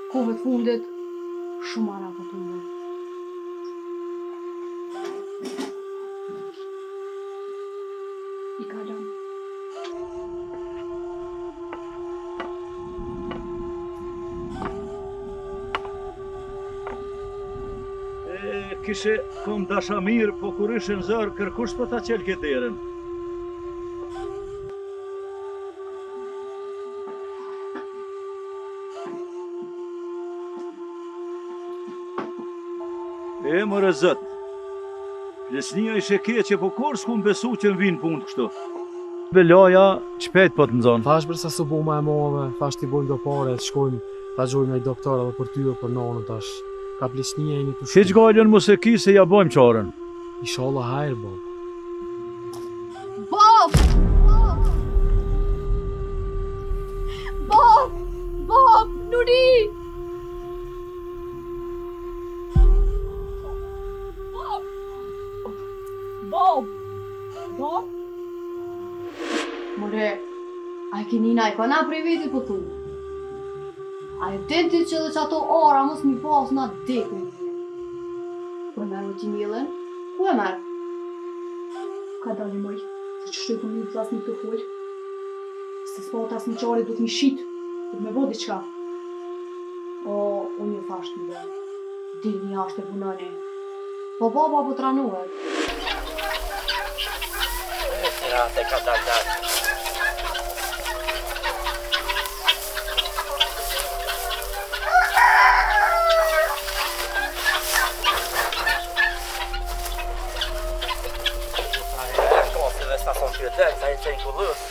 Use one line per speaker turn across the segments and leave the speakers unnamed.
Kohë të fundit, shumë ara po të mbërë. I kalon.
Kishe kom dasha mirë, po kur ishe në zërë, kërkush po ta qelë këtë derën. E mërë zëtë, plesnia ishe keqe, po kur s'kum besu që në vinë punë kështu. Belaja, qpejt po të nëzonë.
Thash bërsa së bu ma e move, thash t'i bojnë do pare, të shkojmë, ta gjojmë e i doktora dhe për ty dhe për nonë tash. Ka plesnia e një të
Hiq gajlën mu se ki se ja bojmë qarën.
Inshallah hajrë, Bob.
Bob! Bob! Bob! Nuri! Bob! Bob? More, a e kinina e këna prej veti po tu. A e tenti që dhe që ato ora mos mi pas na dekën. Ku e merë ti milën? Ku e merë? Ka dali moj, se që shtu një plas një të full. Se s'po tas një qari du t'mi shit, du t'me bo diqka. O, unë ju thasht një dhe. Dini ashtë e punani. Po baba po tranuhet.
Te ka dal. Stação Piedade, aí tem Toulouse.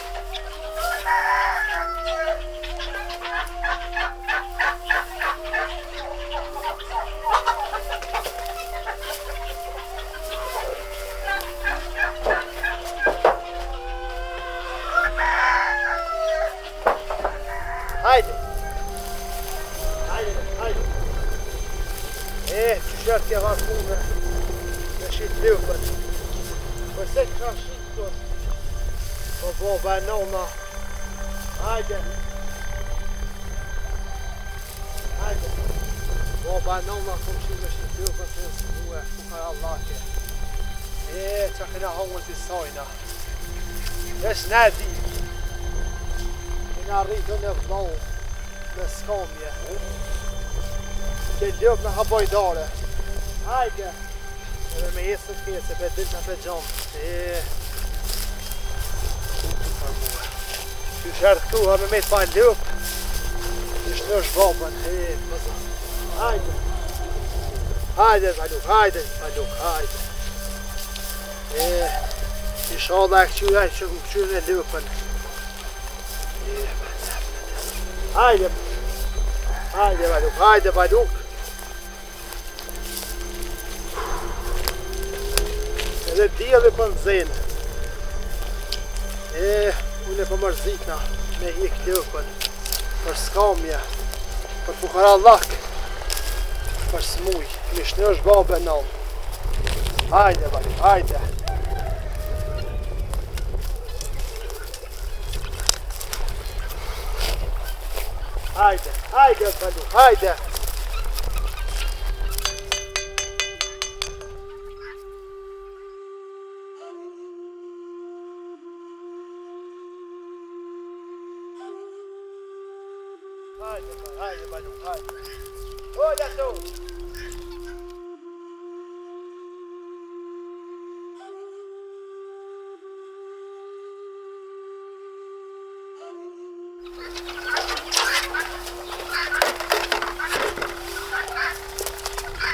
Haydi. T-shirt jag har skorna. Jag skiter lupen. Och sen kanske och baba är nona. Haydi. Baba är nona som skiter skiter lupen sen skoa. Fukar Allah ke. Takina hången till sajna. Det är snädi. Innan rikon är blå. Med skamje. Det löp med habajdare. Haydi. Eller med hästen fese på bilden på John. Du kärkor har med mitt på en löp. Du snörs vapen. Haydi. Haydi Baluk, haydi. İnşallah akşuya şöyle löpen. Haydi. Haydi Baluk. Edhe djeli për nëzene. Unë e për mërzitna me hik lëpën për skamje. Për fukara lak. Për smuj. Mishnë është babë në nëmë. Hajde, bali, hajde. Hajde, hajde, balu, hajde. Hajde, balu, hajde. Olha tu.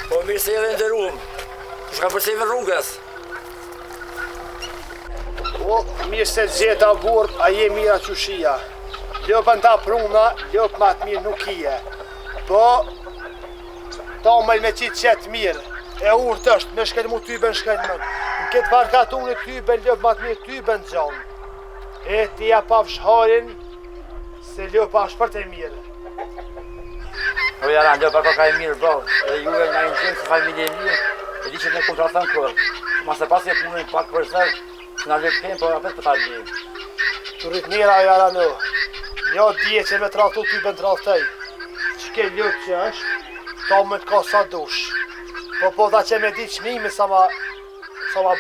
Po mirë se edhe ndëruam. Shka përseve rrugës.
O, mirë se gjeta burë, a je mira qushia. Lëpën ta pruna, lëpë ma të mirë nuk ije. Po, ta me qitë qëtë mirë. E urtë është, me shkelë mu tyben shkelë mënë. Në këtë farkat unë tyben, lëpë ma të mirë tyben gjonë. E ti ja pa fshharin, se lëpë ashtë për të mirë.
O jara, lëpë ako ka e mirë bërë. Edhe juve nga në gjemë se familje e mirë. E di që ne kontratën kërë. Ma se pas e punën pak për sërë, që nga lëpë kemë, po apet për ta gjejë.
Të rritë mira jara në. Njo dje që me trahtu tyben trahtej. Që ke lëpë që është, ta me të ka sa dush. Po da që me di qmimi sa ma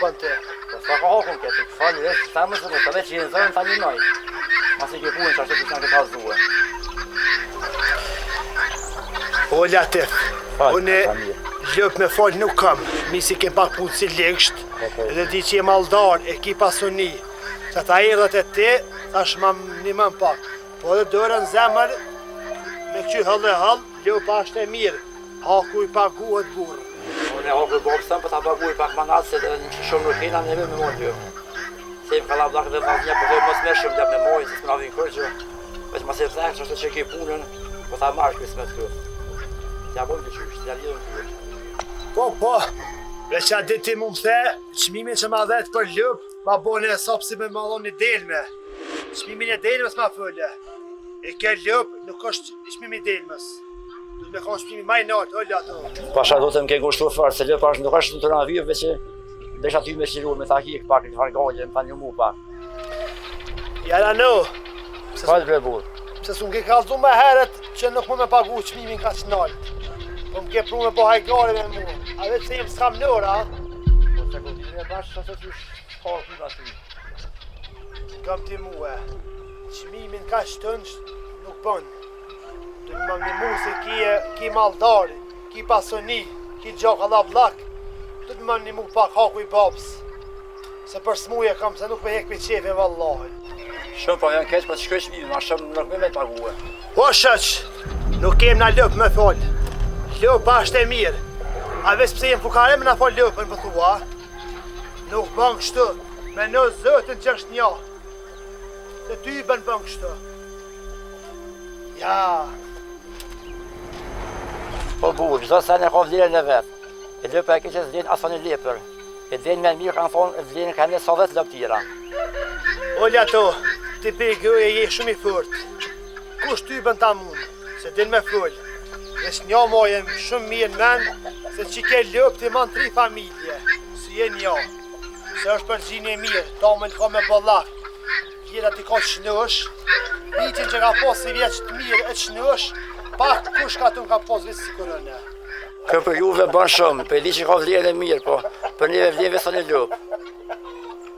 bënd të.
Po s'ka ka hokun këtë, të falë dhe që ta më sërë, të dhe që jenë zërën ta një noj. Ma se ke punën që ashtë të që ka zuë.
O latif, une lëp me falë nuk kam, misi kem pak punë si legsht, edhe di që je maldar e ki pasuni, që ta erdhët e ti, tash ma një mën pak, po edhe dërën zemër, me këqy hëllë e hëllë, lëp ashtë e mirë, haku i paguhet burë.
Unë e haku i bobësën, po ta paguaj pak mangatë, se dhe në shumë nuk hina neve me mojë të. Se im ka la blakë dhe vazhja, po dojë mos me shumë gjep me mojë, se s'më avin kërgjë, veç ma se vëzekë që është që ke punën, po ta marrë kësë me të kërë. Tja bojmë të qysh, tja lidhëm kërë.
Po, veç a diti mu më the, qmimi që ma dhetë për lëp, ma bone e sapë si me ma dhonë një delme. Qmimin e delmes ma fëlle. E ke lëp, nuk është qmimi delmes. Du të me konë qmimi maj naltë, olla ato.
Pasha do të më ke ngushtu farë, se lëpa është nuk është në të navyve që desha ty me qiru, me ta hikë pak, një farë gajë, me ta një mu pak.
Jara no,
Ka të bre burë.
se s'unë ke kalzu me heret që nuk më me pagu qmimin ka që naltë. Po më ke pru me po hajgare me mu. A vetë se jem s'kam nëra,
Po se këtë e bashkë që të shkarë të aty.
kam ti muhe. Qmimin ka që tënsh nuk bën. Të më një mu se ki maldari, ki pasoni, ki gjaka dha vlak. Të më një mu pak haku i babës. Se për smuje kam se nuk me hek për qefe vallahi.
Shumë po janë keq, po të shkoj shmimi, ma shumë nuk me të paguë.
Po shëq, nuk kem na lëp me fol. Lëp ashtë e mirë. A veç pse jem fukare me na fol lëpën për thua? Nuk bën kështu, me në zëtën që është nja. Se ty bën kështu. Ja,
Po burë, çdo sen e ka vlerën e vetë. E lëpa e keqe s'vlen as një lepër. E vlen me mirë kanë thonë, vlen kanë sa 10 lëp tjera.
olja to, ti pegëje je shumë i fort. Kush ty bën ta mund, se din me fol. Veç nja mojem shumë mirë men, se që ke lëp ti man 3 familje. Si je nja. Se është përgjinje mirë, ta me ka me bollak. Gjera ti ka qënësh, vitin që ka pos si vjeç të mirë e qënësh, pak kush ka tun ka pos vjeç si kërëne.
Kjo për juve bën shumë, për e di që ka vlerën e mirë, po për neve vlerëve sa një lëp.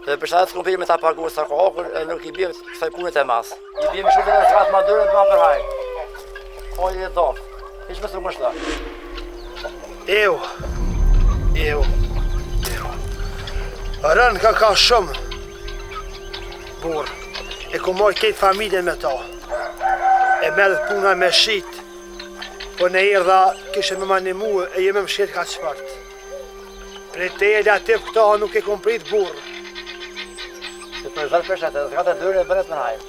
Dhe për shtatë s'kom me ta paguar sa ka hakur, nuk i bjem kësaj punët e mas. I bjem shumë dhe në shkatë ma dërën dhe ma përhaj. Hajë dhe dofë, hiq më së nuk është ta.
Eu. Rën ka shumë. Burë, e ku moj kejtë familjen me ta. E medhët puna me shit. Po në erdha kishe me ma një muë e jeme më shqet ka qëpart. Pre te e latif këta nuk e kom prit burë.
Se për zërë përshet edhe s'ka të dërën e bëret më hajë.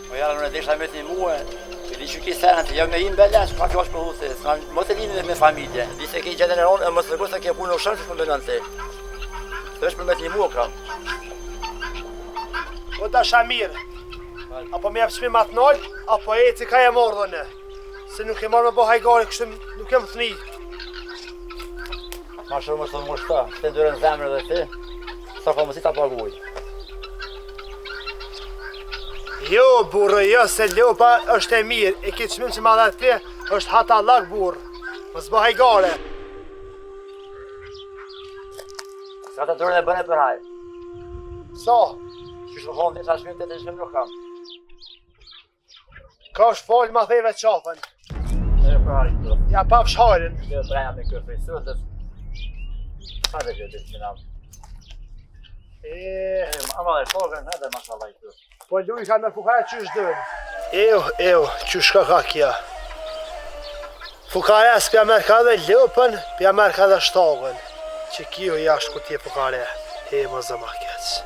Po jara në desha me të një muë, e di që ki senët, jo me im belesh, ka kjo është për huse, mos e lini me familje. Di se ki generon, e mos rëgur se ke punë në shënë që shmë bënën të. Se është për me të një muë kam.
O da Shamir, Apo me jep çmim atë nol, apo eci ka e marrë dhënë. Se nuk e marrë me bo hajgari, kështu nuk e më thni.
Ma shumë është të më shta, të ndyrën zemrë dhe ti, sa ka mësi ta paguaj.
Jo, burë, jo, se lopa është e mirë, e ki çmim që ma dhe ti, është hata lak burë. Mos bo hajgare.
Sa të ndyrën e bëne për haj.
Sa?
Që shë thonë, sa shmim të shmim nuk kam.
Ka është falë ma theve qafën.
E për haj këtu.
Ja pa fshharin.
Dhe breja me kërë fejsutës. Sa dhe gjithë të minam. Ama dhe shokën edhe mashallah këtu.
Po luj ka me fukare qysh dërën. Qysh ka kja. Fukare s'pja merë ka dhe lëpën, pja merë ka dhe shtagën. Që kjo jashtë ku t'je fukare. Më zëma kjecë.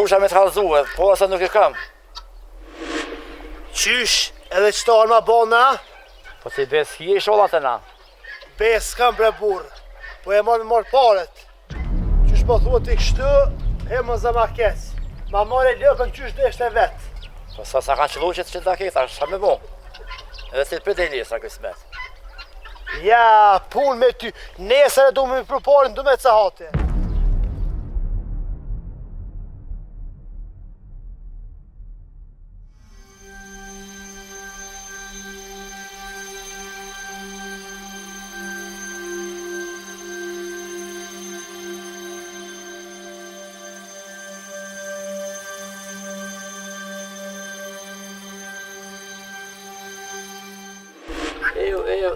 Busha me të kalëzue, po asa nuk e kam.
Qysh edhe qëtarë ma bona?
Po si bes hi e sholat e na.
Bes s'kam bre burë, po e marrë me marrë paret. Qysh po thua t'i kështu, më zëma kecë. Ma marrë e lëpën qysh dhe ishte vetë.
Po sa kanë qëllu që të keta, shka me bo. Edhe si për dhe njësa kësmet.
Ja, pun me ty, nesër e du me përparin, du me të hati.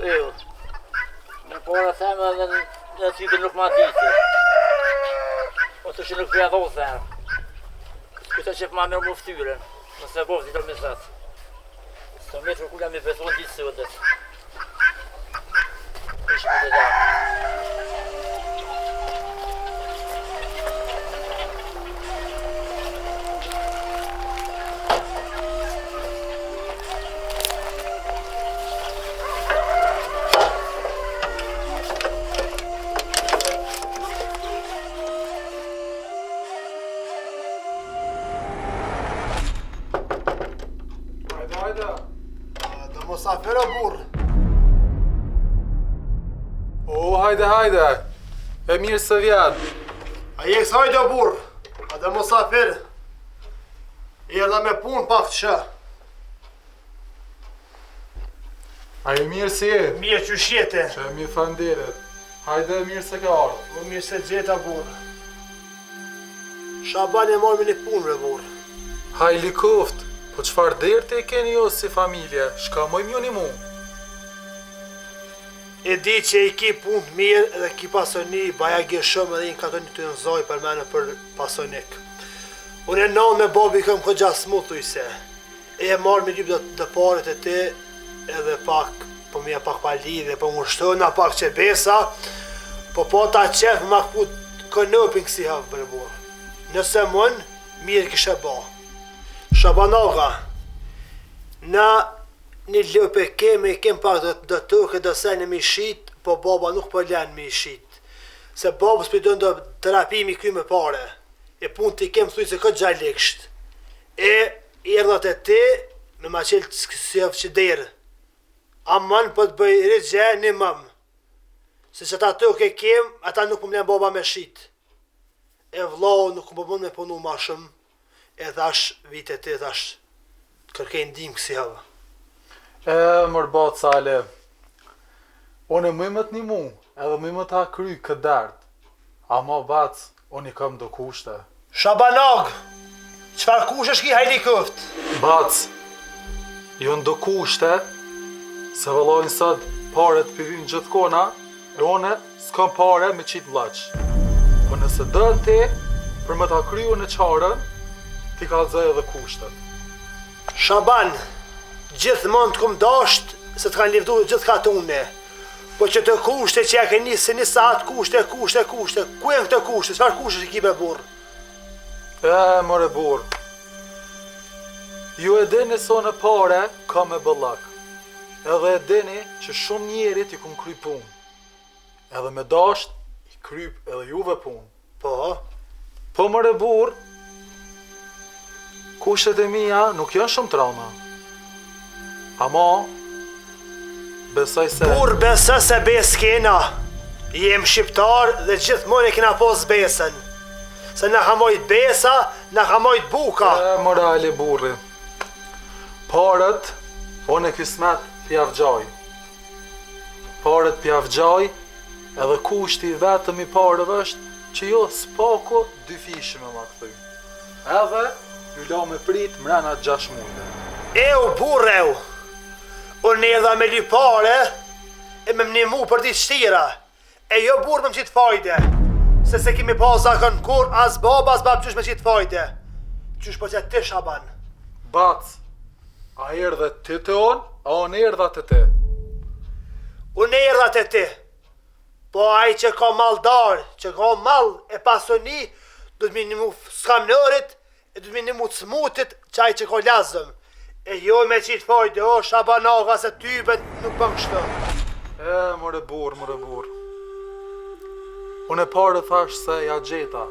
Ejo. Me para theme dhe në cikë nuk ma diti. Ose që nuk përja dhohë theme. Këta që për ma mërë më ftyren, nëse bovë zitër me zetë. Së me të kulla me besonë ditë sëtët. Ishë më të da.
Do mosafir o burë.
O, hajde. E mirë së vjatë.
A jekës hajde o burë. A do mosafir. Erdha me punë pak të shë.
A e mirë si e?
Mirë që shjete.
Që e mirë fandelet. Hajde e mirë se ka ardhë.
O mirë se gjeta burë. Shaban e marrë me një punë bre burë.
Hajli koft. Po qfar derte e keni jo si familje? Shka moj mjoni mu?
E di që i ki punë të mirë edhe ki pasoni, baja gëshëm edhe i në katoni të nëzoj për mene për pasonik. Unë e nanë me babi këm këgja smutu i se. E marrë me ljubë dhe paret e ti edhe pak, po mija pak pa lidhe, po më shtona pak që besa, po ta qef ma këput kënëpin kësi havë bërëbor. Nëse mën, mirë kishe ba. Shabanoga, na një lëpe kemi pak dhe tëke dhe se në mi shit, po baba nuk po len mi shit. Se babës për dënë do terapimi kuj me pare, e pun t'i kemë thuj se këtë gjallëksht. E erdhat e ti, me ma qelë të skësjevë që derë. Amman po të bëj rrëgje një mëmë. Se që ta tëke kemë, ata nuk po mlen baba me shit. E vlau nuk po mund me punu ma shumë. E thash vite ti thash kërkej ndim kësi havë.
Mërbat Sale, unë e mëjmët një mu, edhe mëjmët ha kry këtë dert. Ama bac, unë i kam do kushte.
Shabanog, qfar kush është ki hajli këft?
Bac, jo në do kushte, Se vëllojnë sot paret përvin gjithë kona, e one s'kam pare me qitë vlaq. Po nëse dën ti, për me ta kryu në qarën, ti ka zë edhe kushtet.
Shaban, gjithmonë të kum dasht se të kanë livdu gjithë katune. Po që të kushte që ja ke njësë një saat kushte. Ku e në këtë kushte? Çfarë kushte që ki be burr?
More burr. Ju e dini so në pare ka me bëllak. Edhe e dini që shumë njerit i kum kry punë. Edhe me dasht i kryp edhe juve punë. Po more burr, kushtet e mia nuk janë shumë trauma. Ama besoj se...
Burr, besoj se bes kena. Jem shqiptar dhe gjithmonë e kena pos besën. Se na hamojt besa, na hamojt buka.
Morali burri. Parët, unë e kismet pjavgjaj. Parët pjavgjaj, edhe kushti vetëm i parëve është që jo s'pako dy fishi me ma këthy. Edhe ju la me prit mrena 6 mujtë.
Burreu, unë edha me ly pare e me mnimu për ditë shtira. E jo burr me më qitë fajde. Se se kimi pa zakon kur, as baba, as bab qysh me qitë fajde. Qysh po që ti Shaban?
Bac, a erdhe ti të on, a on erdha të ti?
Unë erdha të ti. Po ai që ka maldar, që ka mal e pasoni, du të minimu skamnërit, e du të minimu të smutit, që ai që ka lazëm. E jo me qitë fajde, o Shaban aga se tyben nuk bën kështu.
More burr. Unë e parë thash se ja gjeta.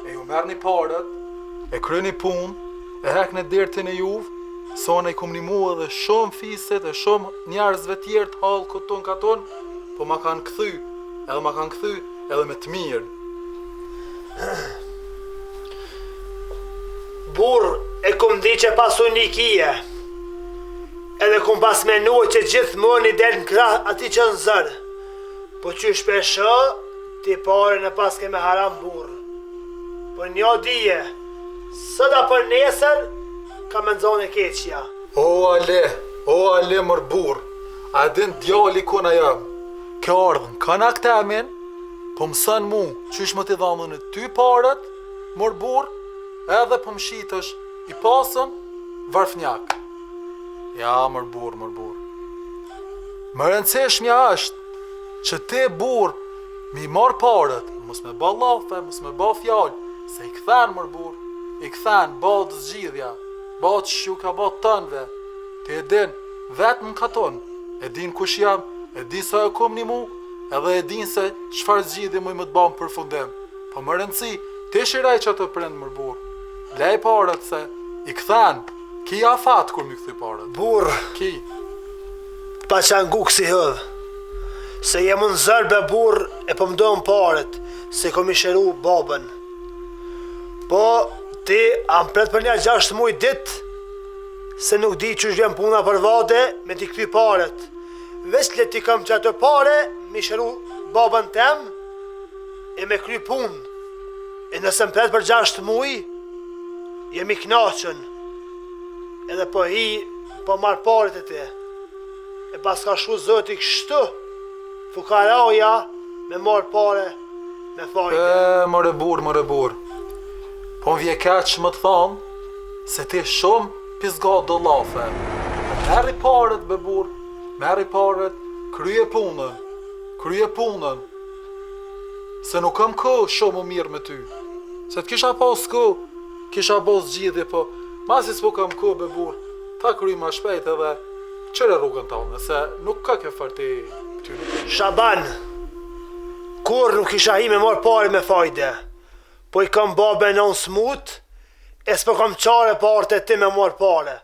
E ju merrni parët, e kryeni punë, e hekni dertin e juve, se unë i kum nimu edhe shumë fiset e shumë njerëzve tjerë të halë këton katon, po ma kanë kthy edhe me të mirë.
Burr, e kum di që pasuni kije. Edhe kum pas menu që gjithmonë i del në krah ati që në zërë. Po që shpesho, ti pare në pas ke me haram burr. Po një dije, sot apo nesër, ka me nëzone keqja.
O ale mër burr, a din djali kona jam. Ke ardhën kana këtemin, po mësën mu qysh më t'i dhamën e ty parët, mër burr, edhe po më shitësh i pasën varfnjak. Ja, mër burr. Më rëndësishmja është që ti burr mi marë parët, mos me ba lafe, mos me ba fjallë, se i këthen mër burr, i këthen, ba të zgjidhja, ba të shju ka ba të tënve. Ti e din, vetë më katon, e din kush jam, e din sa e kom një mu, edhe e din se qfar zgjidhje mu i më të ba më përfundim. Po më rëndësi, ti shiraj që të prindë mër burr, lej parët se i këthen, ki afat kur mi këthy parët.
Burr,
Ki.
pa qangu kësi hëdhë. Se jem unë zërbe burr e po mdojnë paret, se kom i shëru babën. Po, ti am pret për një 6 muj dit, se nuk di që vjen puna për vade me t'i kthy paret. Veç le ti kam që atë pare, mi shëru babën tem, e me kry pun. E nëse më pret për 6 muj, jemi knaqën. Edhe po po marr paret e ti. E pas ka shu zoti kështu, fukaraja me marë pare me fajde.
More burr. Po më vje keq më të thonë se ti shumë pizga do lafe. Merri parët be burr, merri parët, krye punën. Se nuk kam kohë shumë më mirë me ty. Se të kisha pas kohë, kisha pas gjithje, po masi s'po kam kohë be burr, ta kryj ma shpejt edhe qëre rrugën tonë, se nuk ka ke farti këtyre.
Shaban, kur nuk isha hi me marë pare me fajde, po i kam babe në smut, e s'po kam qare parte ti me marë pare.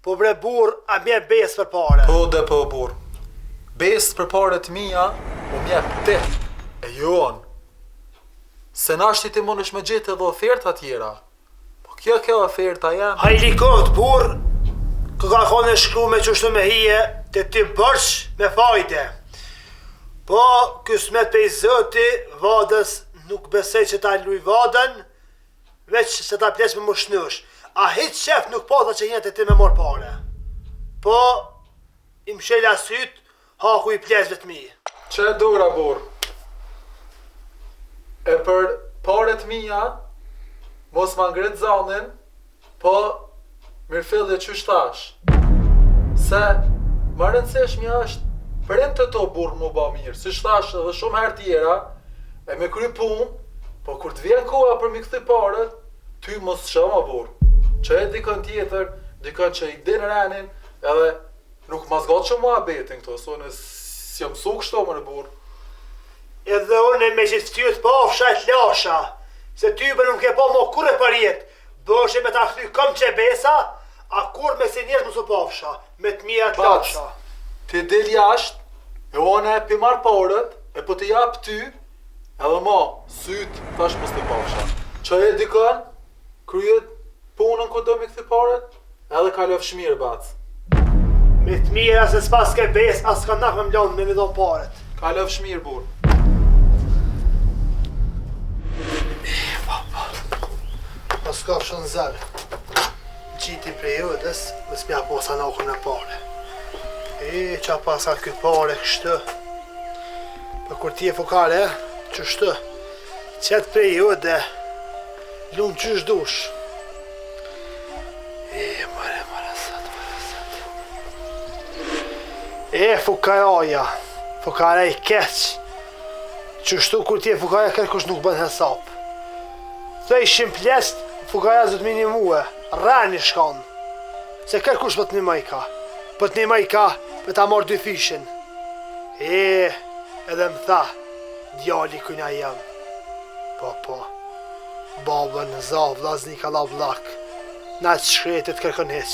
Po bre burr, a mje bes për pare.
Po burr, bes për pare të mija, u mjep ti, e jonë. Se nashti ti mund është me gjithë edhe oferta tjera, po kjo oferta janë.
Hajlikot burr, kë ka kone shkru me qështu me hije, të ti bërsh me fajde. Po, kësmet pe i zëti, vadës nuk besej që ta luj vadën, veç që ta plesh me më shnush. A hit qef nuk pata që jenë të ti me mor pare. Po, i mshela syt, haku i plezve të mi.
Që dora, burr? E për paret mija, mos ma ngret zanin, po mirëfillje që shtash. Se më rëndësishmja është përim të to burr mu ba mirë, si shtash edhe shumë herë tjera, e me kry pun, po kur të vjen koha për mi këthi paret, ty mos shama burr. Që e dikën tjetër, dikën që i din renin, edhe nuk ma zgatë që mua betin këto, so në si jam su kështo më në burr.
Edhe unë me që të fyt pafsha e t'lasha, se ty për nuk e po mo kur e për jetë, bëshe me ta këthy këm që besa, a kur me si njerës më su pafsha, me të mija t'lasha.
Ti del jashtë, e one e pi marr parët, e po të jap ty, edhe ma, syt, tash mos të pafsha. Që e dikën, kryet punën ku do mi këthi parët, edhe ka lëf shmirë bac.
Me të mija se s'pas ke bes, as ka nak me mlanë me midon paret.
Ka lëf shmirë, burr.
Mos ka shumë zërë. Gjiti periodës, mës mja posa në okën e pare. Qa pasa këtë pare kështë. Për kur ti e fukare, qështë. Qëtë periode, lunë qysh dush. Mare, sat. Fukaraja. Fukara i keq. Qështu kur ti e fukaraja, kërë kush nuk bën hesap. Të ishim plest, fukaraja zë të minimue, rani shkon. Se kërë kush për të një majka. Për të një majka, për ta marrë dy fishin. Edhe më tha, djali kënja jam. Po, babën, za, vlazni ka la vlak. Na të shkretit kërkën heq.